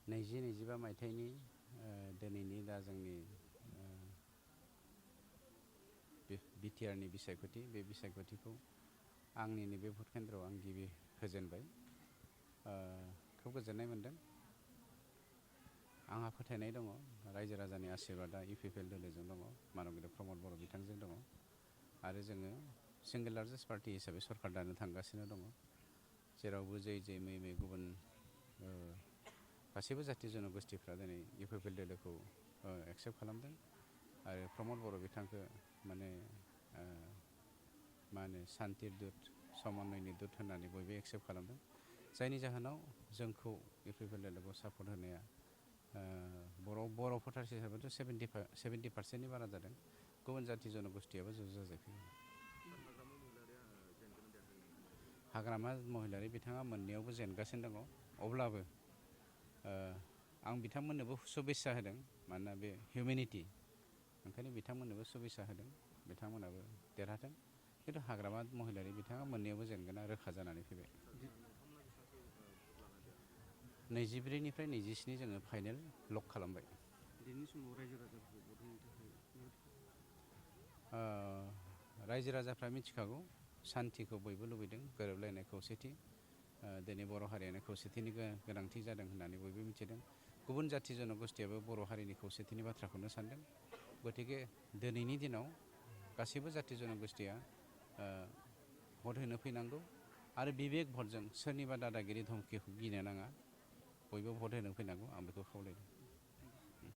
2025 मायथाइनि दिनैनि दा जोंनि बिटिआरनि बिसायख'थि बे बिसायख'थिखौ आंनि नैबे भट केन्द्रआव आं गिबि होजेनबाय। खोब गोजोननाय मोन्दों। आंहा फोथायनाय दङ रायजो राजानि आशीर्बादा इउपिपिएल दोलोजों दङ, मानगेन्द्र प्रमद बर' बिथांजों दङ आरो जोङो सिंगेल लार्जेस्ट पार्टि हिसाबै सरकार दानो थांगासिनो दङ। जेरावबो जै मै गुबुन गासैबो जाथि जन'गोष्ठीफ्रा दिनै इउपिपिएल दोलोखौ एक्सेप्ट खालामदों आरो प्रमद बर' बिथांखौ माने मा होनो सान्तिर दुत समन्वयनि दुत होननानै बयबो एक्सेप्ट खालामदों। जायनि जाहोनाव जोंखौ इउपिपिएल दोलोखौ सापर्ट होनाया बर' भटार्स हिसाबैथ' 70% बारा जादों। गुबुन जाथि जन'गोष्ठीयाबो ज' जाजोबदों। हाग्रामा महिलारि बिथाङा मोननैयावबो जेनगासिनो दङ। अब्लाबो आं बिथांमोननोबो शुभेच्छा होदों, मानोना बे हिउमेनिटि, ओंखायनो बिथांमोननोबो शुभेच्छा होदों, बिथांमोनाबो देरहाथों। खिन्थु हाग्रामा महिलारि बिथाङा मोननैयावबो जेनगोना रोखा जानानै फैबाय। 24निफ्राय 27 जोङो फाइनेल लक खालामबाय। दिनैनि समाव रायजो राजाफोरखौ भट होनो थाखाय रायजो राजाफ्रा मिथिखागौ सान्थिखौ बयबो लुबैदों, गोरोबलायनाय खौसेथि। दिनै बर' हारियानो खौसेथिनि गोनांथि जादों होननानै बयबो मिथिदों। गुबुन जाथि जन'गोष्ठीयाबो बर' हारिनि खौसेथिनि बाथ्राखौनो सानदों। गतिके दिनैनि दिनाव गासैबो जाथि जन'गोष्ठीया भट होनो फैनांगौ आरो बिबेक भटजों सोरनिबा दादागिरि धमकिखौ गिनो नाङा। बयबो भट होनो फैनांगौ, आं बेखौ खावलायदों।